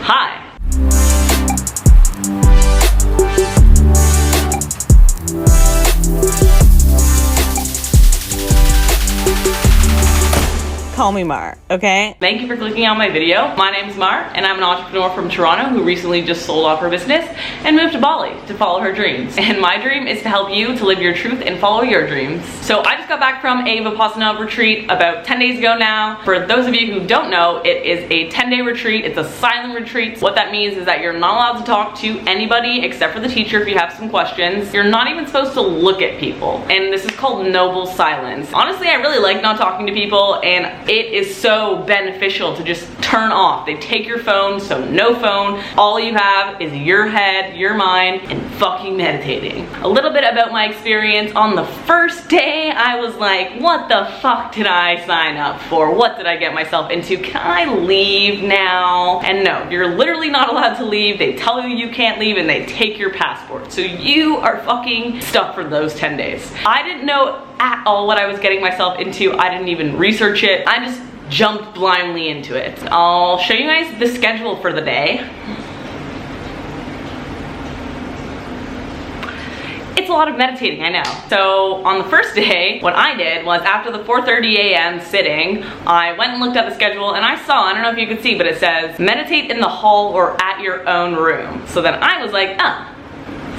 Hi. Call me Mar, okay? Thank you for clicking on my video. My name is Mar, and I'm an entrepreneur from Toronto who recently just sold off her business and moved to Bali to follow her dreams. And my dream is to help you to live your truth and follow your dreams. So I just got back from a Vipassana retreat about 10 days ago now. For those of you who don't know, it is a 10-day retreat. It's a silent retreat. What that means is that you're not allowed to talk to anybody except for the teacher if you have some questions. You're not even supposed to look at people. And this is called noble silence. Honestly, I really like not talking to people, and it is so beneficial to just turn off. They take your phone, so no phone. All you have is your head, your mind, and fucking meditating. A little bit about my experience. On the first day, I was like, what the fuck did I sign up for? What did I get myself into? Can I leave now? And no, you're literally not allowed to leave. They tell you you can't leave, and they take your passport. So you are fucking stuck for those 10 days. I didn't know at all what I was getting myself into. I didn't even research it. I just jumped blindly into it. I'll show you guys the schedule for the day. It's a lot of meditating, I know. So on the first day, what I did was after the 4:30 a.m. sitting, I went and looked at the schedule and I saw, I don't know if you could see, but it says meditate in the hall or at your own room. So then I was like,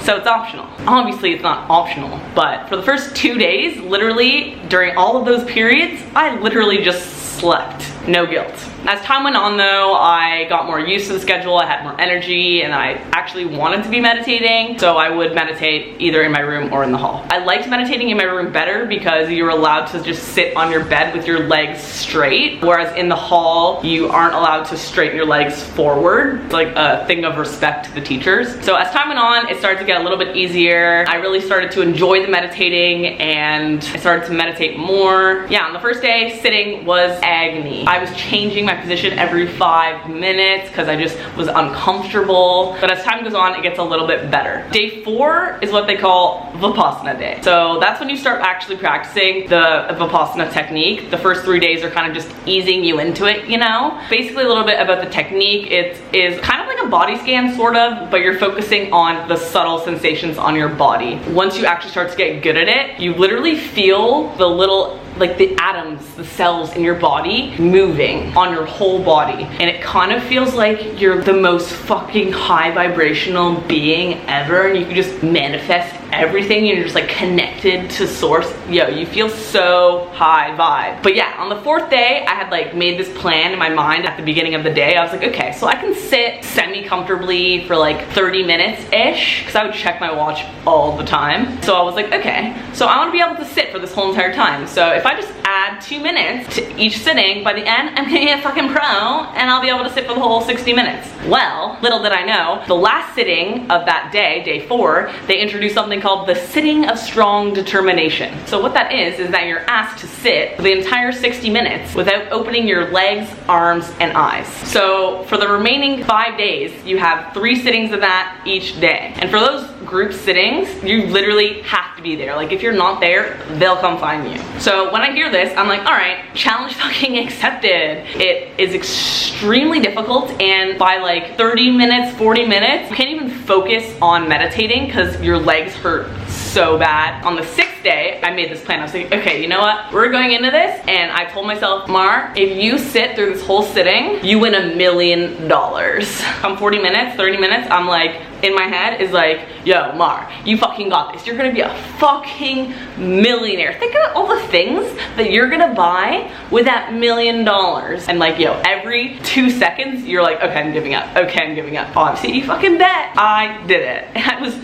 so it's optional. Obviously it's not optional, but for the first 2 days, literally during all of those periods, I literally just slept. No guilt. As time went on though, I got more used to the schedule, I had more energy, and I actually wanted to be meditating, so I would meditate either in my room or in the hall. I liked meditating in my room better because you're allowed to just sit on your bed with your legs straight, whereas in the hall, you aren't allowed to straighten your legs forward. It's like a thing of respect to the teachers. So as time went on, it started to get a little bit easier. I really started to enjoy the meditating, and I started to meditate more. Yeah, on the first day, sitting was agony. I was changing my position every 5 minutes because I just was uncomfortable. But as time goes on, it gets a little bit better. Day 4 is what they call Vipassana day. So that's when you start actually practicing the Vipassana technique. The first 3 days are kind of just easing you into it, you know? Basically a little bit about the technique. It is kind of like a body scan sort of, but you're focusing on the subtle sensations on your body. Once you actually start to get good at it, you literally feel the little, like the atoms, the cells in your body moving on your whole body. And it kind of feels like you're the most fucking high vibrational being ever, and you can just manifest everything, and you're just like connected to source. Yo, you feel so high vibe. But yeah, on the 4th day, I had like made this plan in my mind at the beginning of the day. I was like, okay, so I can sit semi-comfortably for like 30 minutes-ish, because I would check my watch all the time. So I was like, okay, so I want to be able to sit for this whole entire time. So if I just add 2 minutes to each sitting, by the end, I'm gonna be a fucking pro, and I'll be able to sit for the whole 60 minutes. Well, little did I know, the last sitting of that day, day 4, they introduced something called the sitting of strong determination. So what that is that you're asked to sit for the entire 60 minutes without opening your legs, arms, and eyes. So for the remaining 5 days, you have 3 sittings of that each day. And for those group sittings, you literally have to be there. Like if you're not there, they'll come find you. So when I hear this, I'm like, all right, challenge fucking accepted. It is extremely difficult, and by like 30 minutes, 40 minutes, you can't even focus on meditating because your legs hurt so bad. On the 6th day, I made this plan. I was like, okay, you know what? We're going into this, and I told myself, Mar, if you sit through this whole sitting, you win $1 million. Come 40 minutes, 30 minutes, I'm like, in my head is like, yo, Mar, you fucking got this. You're gonna be a fucking millionaire. Think of all the things that you're gonna buy with that $1 million. And like, yo, every 2 seconds, you're like, okay, I'm giving up. Okay, I'm giving up. Obviously, you fucking bet I did it. And I was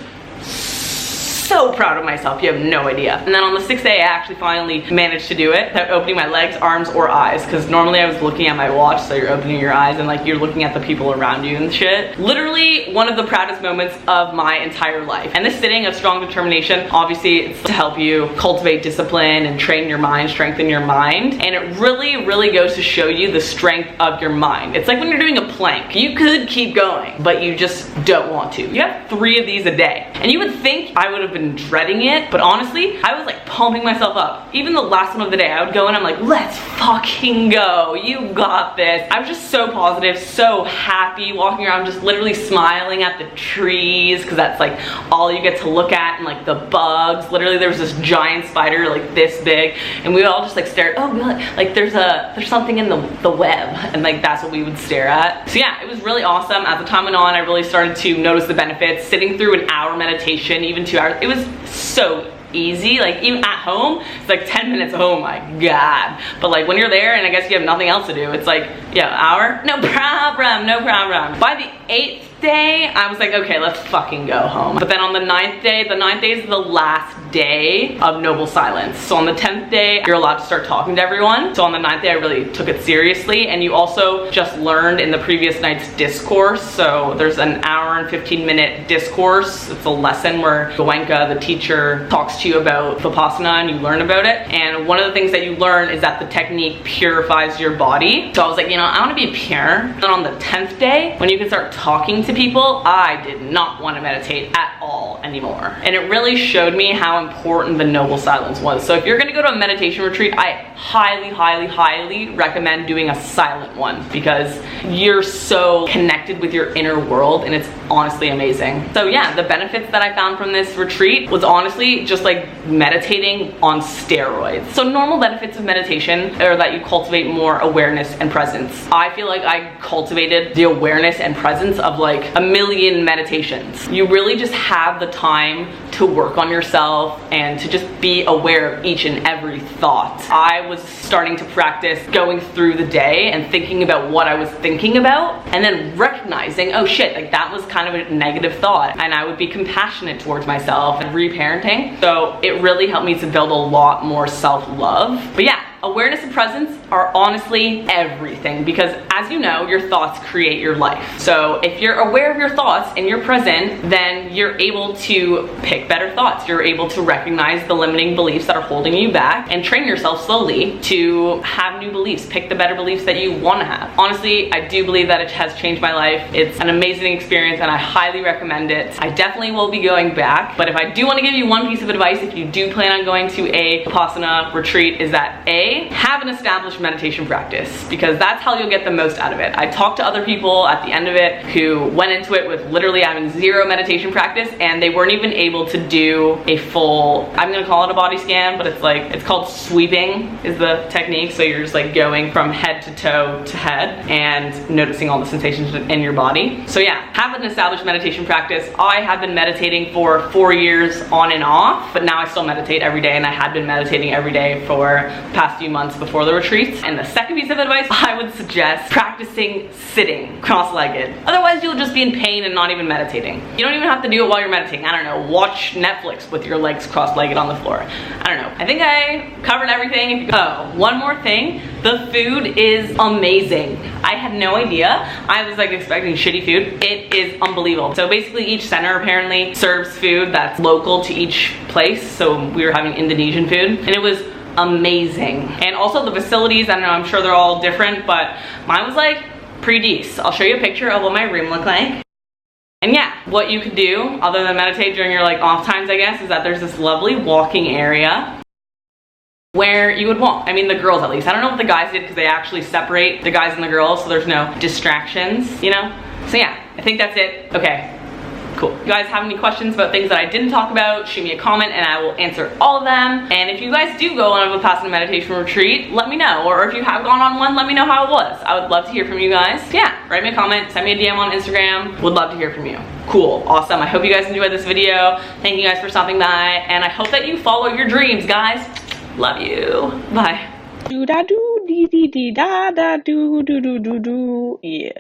so proud of myself, you have no idea. And then on the 6th day, I actually finally managed to do it without opening my legs, arms, or eyes, because normally I was looking at my watch, so you're opening your eyes and like you're looking at the people around you and shit. Literally one of the proudest moments of my entire life. And this sitting of strong determination, obviously it's to help you cultivate discipline and train your mind, strengthen your mind. And it really goes to show you the strength of your mind. It's like when you're doing a plank, you could keep going, but you just don't want to. You have 3 of these a day. And you would think I would have been dreading it, but honestly, I was like pumping myself up. Even the last one of the day, I would go and I'm like, let's fucking go. You got this. I was just so positive, so happy, walking around just literally smiling at the trees, because that's like all you get to look at, and like the bugs. Literally there was this giant spider like this big, and we would all just like stare at, oh god, like there's something in the web, and like that's what we would stare at. So yeah, it was really awesome. As the time went on, I really started to notice the benefits. Sitting through an hour meditation, even 2 hours, it was so easy. Like even at home, it's like 10 minutes, oh my god. But like when you're there and I guess you have nothing else to do, it's like, yeah, hour, no problem, no problem. By the 8th day, I was like, okay, let's fucking go home. But then on the 9th day is the last day of noble silence. So on the 10th day, you're allowed to start talking to everyone. So on the 9th day, I really took it seriously. And you also just learned in the previous night's discourse. So there's an hour and 15-minute discourse. It's a lesson where Goenka, the teacher, talks to you about Vipassana and you learn about it. And one of the things that you learn is that the technique purifies your body. So I was like, you know, I want to be pure. And on the 10th day, when you can start talking to people, I did not want to meditate at all anymore. And it really showed me how important the noble silence was. So if you're gonna go to a meditation retreat, I highly recommend doing a silent one, because you're so connected with your inner world and it's honestly amazing. So yeah, the benefits that I found from this retreat was honestly just like meditating on steroids. So normal benefits of meditation are that you cultivate more awareness and presence. I feel like I cultivated the awareness and presence of like a million meditations. You really just have the time to work on yourself and to just be aware of each and every thought. I was starting to practice going through the day and thinking about what I was thinking about, and then recognizing, oh shit, like that was kind of a negative thought, and I would be compassionate towards myself and reparenting. So it really helped me to build a lot more self-love. But yeah, awareness and presence are honestly everything, because as you know, your thoughts create your life. So if you're aware of your thoughts and you're present, then you're able to pick better thoughts. You're able to recognize the limiting beliefs that are holding you back and train yourself slowly to have new beliefs, pick the better beliefs that you want to have. Honestly, I do believe that it has changed my life. It's an amazing experience and I highly recommend it. I definitely will be going back, but if I do want to give you one piece of advice, if you do plan on going to a Vipassana retreat, is that A, have an established meditation practice, because that's how you'll get the most out of it. I talked to other people at the end of it who went into it with literally having zero meditation practice, and they weren't even able to do a full, I'm gonna call it a body scan, but it's called sweeping is the technique. So you're just like going from head to toe to head and noticing all the sensations in your body. So yeah, have an established meditation practice. I have been meditating for 4 years on and off, but now I still meditate every day, and I had been meditating every day for the past few months before the retreats. And the second piece of advice, I would suggest practicing sitting cross-legged. Otherwise you'll just be in pain and not even meditating. You don't even have to do it while you're meditating. I don't know, watch Netflix with your legs cross-legged on the floor. I don't know. I think I covered everything. Oh, one more thing. The food is amazing. I had no idea. I was like expecting shitty food. It is unbelievable. So basically each center apparently serves food that's local to each place. So we were having Indonesian food and it was amazing. And also the facilities, I don't know, I'm sure they're all different, but mine was like pretty decent. I'll show you a picture of what my room looked like. And yeah, what you could do other than meditate during your like off times, I guess, is that there's this lovely walking area where you would walk. I mean, the girls at least. I don't know what the guys did because they actually separate the guys and the girls, so there's no distractions, you know? So yeah, I think that's it. Okay. Cool. If you guys have any questions about things that I didn't talk about, shoot me a comment and I will answer all of them. And if you guys do go on a Vipassana meditation retreat, let me know. Or if you have gone on one, let me know how it was. I would love to hear from you guys. Yeah, write me a comment, send me a DM on Instagram. Would love to hear from you. Cool, awesome. I hope you guys enjoyed this video. Thank you guys for stopping by. And I hope that you follow your dreams, guys. Love you. Bye. Do da do dee dee dee da da do do do do do. Yeah.